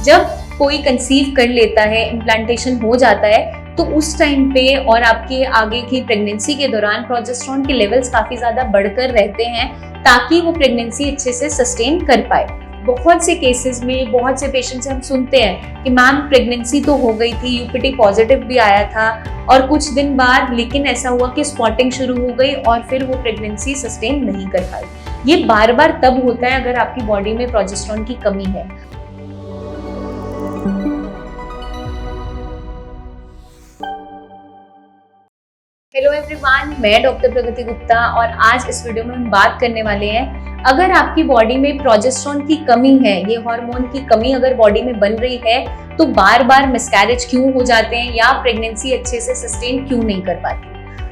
जब कोई कंसीव कर लेता है, इम्प्लांटेशन हो जाता है, तो उस टाइम पे और आपके आगे की प्रेगनेंसी के दौरान प्रोजेस्टेरॉन के लेवल्स काफी ज्यादा बढ़कर रहते हैं ताकि वो प्रेगनेंसी अच्छे से सस्टेन कर पाए। बहुत से केसेस में बहुत से पेशेंट से हम सुनते हैं कि मैम प्रेगनेंसी तो हो गई थी, यूपीटी पॉजिटिव भी आया था और कुछ दिन बाद लेकिन ऐसा हुआ कि स्पॉटिंग शुरू हो गई और फिर वो प्रेगनेंसी सस्टेन नहीं कर पाई। ये बार बार तब होता है अगर आपकी बॉडी में प्रोजेस्टेरॉन की कमी है। हेलो एवरीवन, मैं डॉक्टर प्रगति गुप्ता और आज इस वीडियो में हम बात करने वाले हैं, अगर आपकी बॉडी में प्रोजेस्टेरॉन की कमी है, ये हार्मोन की कमी अगर बॉडी में बन रही है तो बार बार मिसकैरेज क्यों हो जाते हैं या प्रेगनेंसी अच्छे से सस्टेन क्यों नहीं कर पाती।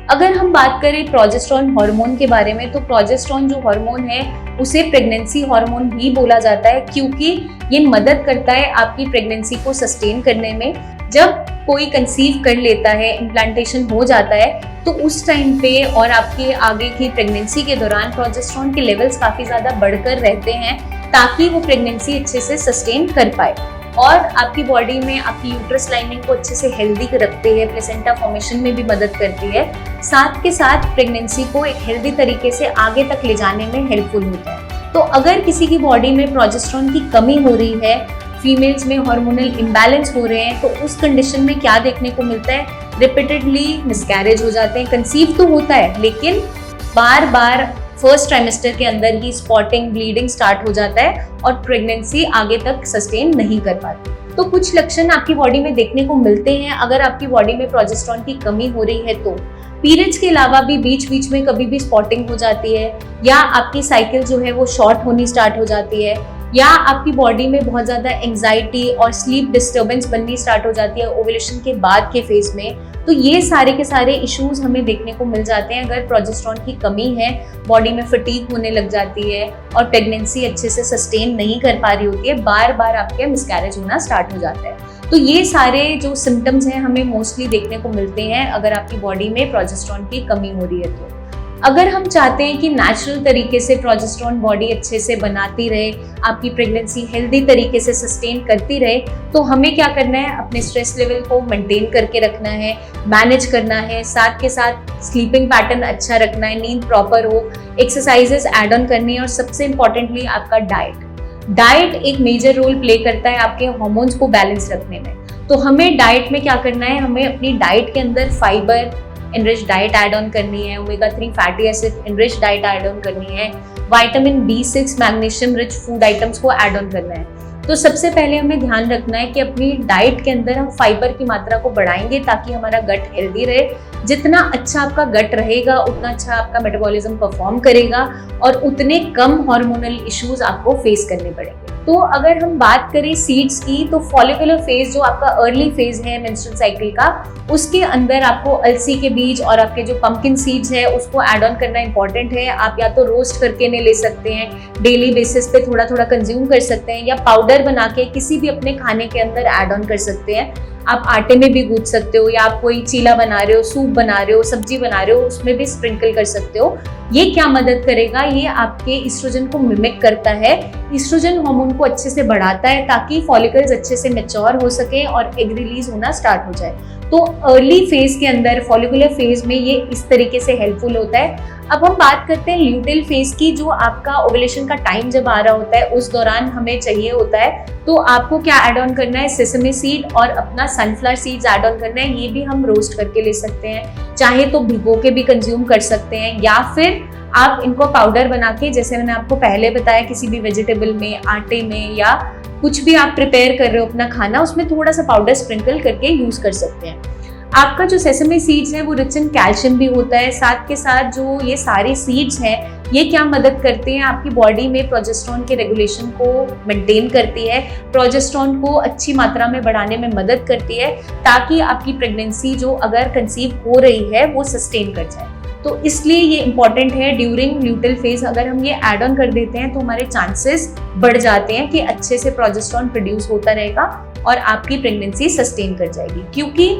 अगर हम बात करें प्रोजेस्टेरॉन हार्मोन के बारे में, तो प्रोजेस्टेरॉन जो हार्मोन है उसे प्रेगनेंसी हार्मोन भी बोला जाता है क्योंकि ये मदद करता है आपकी प्रेगनेंसी को सस्टेन करने में। जब कोई कंसीव कर लेता है, इम्प्लांटेशन हो जाता है, तो उस टाइम पे और आपके आगे की प्रेगनेंसी के दौरान प्रोजेस्टेरॉन के लेवल्स काफी ज्यादा बढ़कर रहते हैं ताकि वो प्रेगनेंसी अच्छे से सस्टेन कर पाए और आपकी बॉडी में आपकी यूट्रस लाइनिंग को अच्छे से हेल्दी रखते हैं, प्लेसेंटा फॉर्मेशन में भी मदद करती है, साथ के साथ प्रेगनेंसी को एक हेल्दी तरीके से आगे तक ले जाने में हेल्पफुल होता है। तो अगर किसी की बॉडी में प्रोजेस्टेरॉन की कमी हो रही है, फीमेल्स में हार्मोनल इम्बैलेंस हो रहे हैं, तो उस कंडीशन में क्या देखने को मिलता है, रिपीटेडली मिसकैरेज हो जाते हैं। कंसीव तो होता है लेकिन बार बार फर्स्ट ट्राइमेस्टर के अंदर ही स्पॉटिंग, ब्लीडिंग स्टार्ट हो जाता है और प्रेगनेंसी आगे तक सस्टेन नहीं कर पाती। तो कुछ लक्षण आपकी बॉडी में देखने को मिलते हैं अगर आपकी बॉडी में प्रोजेस्टेरॉन की कमी हो रही है तो पीरियड्स के अलावा भी बीच बीच में कभी भी स्पॉटिंग हो जाती है, या आपकी साइकिल जो है वो शॉर्ट होनी स्टार्ट हो जाती है, या आपकी बॉडी में बहुत ज़्यादा एंग्जाइटी और स्लीप डिस्टर्बेंस बननी स्टार्ट हो जाती है ओव्यूलेशन के बाद के फेज में। तो ये सारे के सारे इश्यूज हमें देखने को मिल जाते हैं अगर प्रोजेस्टेरॉन की कमी है, बॉडी में फटीग होने लग जाती है और प्रेगनेंसी अच्छे से सस्टेन नहीं कर पा रही होती है, बार बार आपके मिसकैरेज होना स्टार्ट हो जाता है। तो ये सारे जो सिम्टम्स हैं हमें मोस्टली देखने को मिलते हैं अगर आपकी बॉडी में प्रोजेस्टेरॉन की कमी हो रही है तो। अगर हम चाहते हैं कि नेचुरल तरीके से प्रोजेस्टेरॉन बॉडी अच्छे से बनाती रहे, आपकी प्रेगनेंसी हेल्दी तरीके से सस्टेन करती रहे, तो हमें क्या करना है, अपने स्ट्रेस लेवल को मेंटेन करके रखना है, मैनेज करना है, साथ के साथ स्लीपिंग पैटर्न अच्छा रखना है, नींद प्रॉपर हो, एक्सरसाइजेस ऐड ऑन करनी है और सबसे इम्पॉर्टेंटली आपका डाइट एक मेजर रोल प्ले करता है आपके हार्मोन्स को बैलेंस रखने में। तो हमें डाइट में क्या करना है, हमें अपनी डाइट के अंदर fibre enrich diet add on करनी है, omega 3 fatty acid enrich diet add on करनी है, vitamin B6 magnesium rich food items को ऐड ऑन करना है। तो सबसे पहले हमें ध्यान रखना है कि अपनी डाइट के अंदर हम फाइबर की मात्रा को बढ़ाएंगे ताकि हमारा गट हेल्दी रहे। जितना अच्छा आपका गट रहेगा उतना अच्छा आपका मेटाबॉलिज्म परफॉर्म करेगा और उतने कम हार्मोनल इश्यूज आपको फेस करने पड़ेंगे। तो अगर हम बात करें सीड्स की, तो फॉलिकुलर फेज जो आपका अर्ली फेज है मेंस्ट्रुअल साइकिल का, उसके अंदर आपको अलसी के बीज और आपके जो पंपकिन सीड्स है उसको ऐड ऑन करना इंपॉर्टेंट है। आप या तो रोस्ट करके नहीं ले सकते हैं, डेली बेसिस पे थोड़ा थोड़ा कंज्यूम कर सकते हैं, या पाउडर बना के किसी भी अपने खाने के अंदर ऐड ऑन कर सकते हैं। आप आटे में भी गूंथ सकते हो, या आप कोई चीला बना रहे हो, सूप बना रहे हो, सब्जी बना रहे हो, उसमें भी स्प्रिंकल कर सकते हो। ये क्या मदद करेगा, ये आपके ईस्ट्रोजन को मिमिक करता है, ईस्ट्रोजन हार्मोन को अच्छे से बढ़ाता है ताकि फॉलिकल्स अच्छे से मैच्योर हो सके और एग रिलीज होना स्टार्ट हो जाए। तो अर्ली फेज के अंदर, फॉलिकुलर फेज में ये इस तरीके से हेल्पफुल होता है। अब हम बात करते हैं ल्यूटेल फेज की, जो आपका ओव्यूलेशन का टाइम जब आ रहा होता है उस दौरान हमें चाहिए होता है। तो आपको क्या ऐड ऑन करना है, सेसमी सीड और अपना सनफ्लावर सीड्स ऐड ऑन करना है। ये भी हम रोस्ट करके ले सकते हैं, चाहे तो भिगो के भी कंज्यूम कर सकते हैं, या फिर आप इनको पाउडर बना के, जैसे मैंने आपको पहले बताया, किसी भी वेजिटेबल में, आटे में, या कुछ भी आप प्रिपेयर कर रहे हो अपना खाना, उसमें थोड़ा सा पाउडर स्प्रिंकल करके यूज कर सकते हैं। आपका जो सेसमी सीड्स है वो रिच इन कैल्शियम भी होता है। साथ के साथ जो ये सारे सीड्स हैं ये क्या मदद करते हैं, आपकी बॉडी में प्रोजेस्टेरॉन के रेगुलेशन को मेंटेन करती है, प्रोजेस्टेरॉन को अच्छी मात्रा में बढ़ाने में मदद करती है ताकि आपकी प्रेगनेंसी जो अगर कंसीव हो रही है वो सस्टेन कर जाए। तो इसलिए ये इंपॉर्टेंट है ड्यूरिंग ल्यूटेल फेज, अगर हम ये ऐड ऑन कर देते हैं तो हमारे चांसेस बढ़ जाते हैं कि अच्छे से प्रोजेस्टेरॉन प्रोड्यूस होता रहेगा और आपकी प्रेगनेंसी सस्टेन कर जाएगी। क्योंकि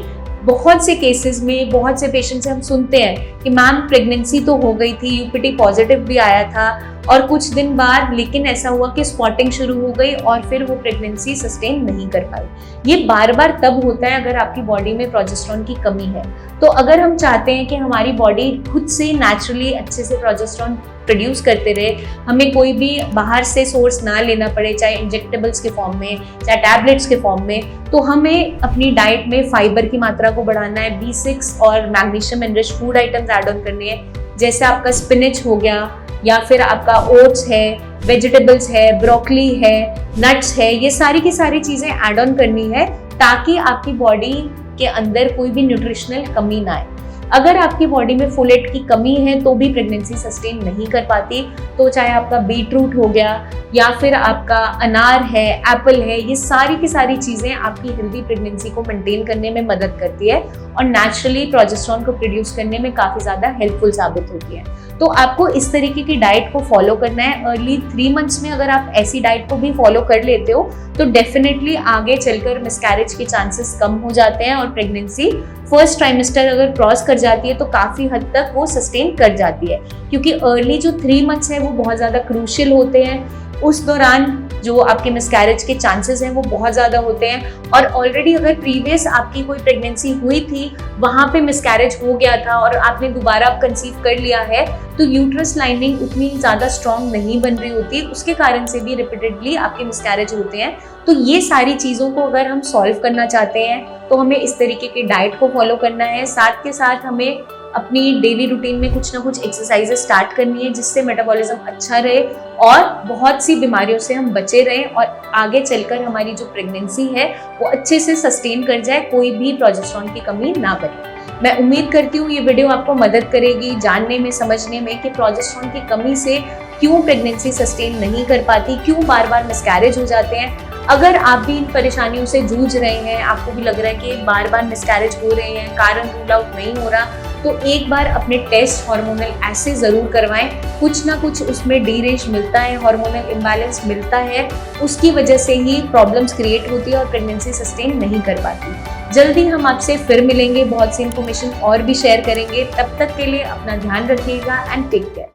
बहुत से केसेस में, बहुत से पेशेंट से हम सुनते हैं कि मैम प्रेगनेंसी तो हो गई थी, यूपीटी पॉजिटिव भी आया था और कुछ दिन बाद लेकिन ऐसा हुआ कि स्पॉटिंग शुरू हो गई और फिर वो प्रेगनेंसी सस्टेन नहीं कर पाई। ये बार बार तब होता है अगर आपकी बॉडी में प्रोजेस्टेरॉन की कमी है। तो अगर हम चाहते हैं कि हमारी बॉडी खुद से नेचुरली अच्छे से प्रोजेस्टेरॉन प्रोड्यूस करते रहे, हमें कोई भी बाहर से सोर्स ना लेना पड़े, चाहे इंजेक्टेबल्स के फॉर्म में, चाहे टैबलेट्स के फॉर्म में, तो हमें अपनी डाइट में फाइबर की मात्रा को बढ़ाना है, B6 और magnesium enriched food items add on करने हैं, जैसे आपका स्पिनच हो गया या फिर आपका ओट्स है, वेजिटेबल्स है, ब्रोकली है, नट्स है, ये सारी की सारी चीज़ें ऐड ऑन करनी है ताकि आपकी बॉडी के अंदर कोई भी न्यूट्रिशनल कमी ना आए। अगर आपकी बॉडी में फोलेट की कमी है तो भी प्रेगनेंसी सस्टेन नहीं कर पाती, तो चाहे आपका बीटरूट हो गया या फिर आपका अनार है, एप्पल है, ये सारी की सारी चीज़ें आपकी हेल्दी प्रेगनेंसी को मेंटेन करने में मदद करती है और नेचुरली प्रोजेस्टेरॉन को प्रोड्यूस करने में काफ़ी ज़्यादा हेल्पफुल साबित होती है। तो आपको इस तरीके की डाइट को फॉलो करना है। अर्ली 3 मंथ्स में अगर आप ऐसी डाइट को भी फॉलो कर लेते हो तो डेफिनेटली आगे चलकर मिसकैरेज के चांसेस कम हो जाते हैं और प्रेगनेंसी फर्स्ट ट्राइमेस्टर अगर क्रॉस कर जाती है तो काफ़ी हद तक वो सस्टेन कर जाती है, क्योंकि अर्ली जो 3 मंथ्स है वो बहुत ज़्यादा क्रूशियल होते हैं। उस दौरान जो आपके मिसकैरेज के चांसेस हैं वो बहुत ज़्यादा होते हैं और ऑलरेडी अगर प्रीवियस आपकी कोई प्रेगनेंसी हुई थी, वहाँ पे मिसकैरेज हो गया था और आपने दोबारा कंसीव कर लिया है, तो यूट्रस लाइनिंग उतनी ज़्यादा स्ट्रॉन्ग नहीं बन रही होती, उसके कारण से भी रिपीटेडली आपके मिसकैरेज होते हैं। तो ये सारी चीज़ों को अगर हम सॉल्व करना चाहते हैं तो हमें इस तरीके की डाइट को फॉलो करना है। साथ के साथ हमें अपनी डेली रूटीन में कुछ ना कुछ एक्सरसाइजेस स्टार्ट करनी है जिससे मेटाबॉलिज्म अच्छा रहे और बहुत सी बीमारियों से हम बचे रहें और आगे चलकर हमारी जो प्रेगनेंसी है वो अच्छे से सस्टेन कर जाए, कोई भी प्रोजेस्टेरॉन की कमी ना बने। मैं उम्मीद करती हूँ ये वीडियो आपको मदद करेगी जानने में, समझने में कि प्रोजेस्टेरॉन की कमी से क्यों प्रेगनेंसी सस्टेन नहीं कर पाती, क्यों बार बार मिसकैरेज हो जाते हैं। अगर आप भी इन परेशानियों से जूझ रहे हैं, आपको भी लग रहा है कि बार बार मिसकैरेज हो रहे हैं, कारण रूल आउट नहीं हो रहा, तो एक बार अपने टेस्ट हार्मोनल ऐसे ज़रूर करवाएं। कुछ ना कुछ उसमें डीरेश मिलता है, हार्मोनल इम्बैलेंस मिलता है, उसकी वजह से ही प्रॉब्लम्स क्रिएट होती है और प्रेगनेंसी सस्टेन नहीं कर पाती। जल्दी हम आपसे फिर मिलेंगे, बहुत सी इन्फॉर्मेशन और भी शेयर करेंगे। तब तक के लिए अपना ध्यान रखिएगा एंड टेक केयर।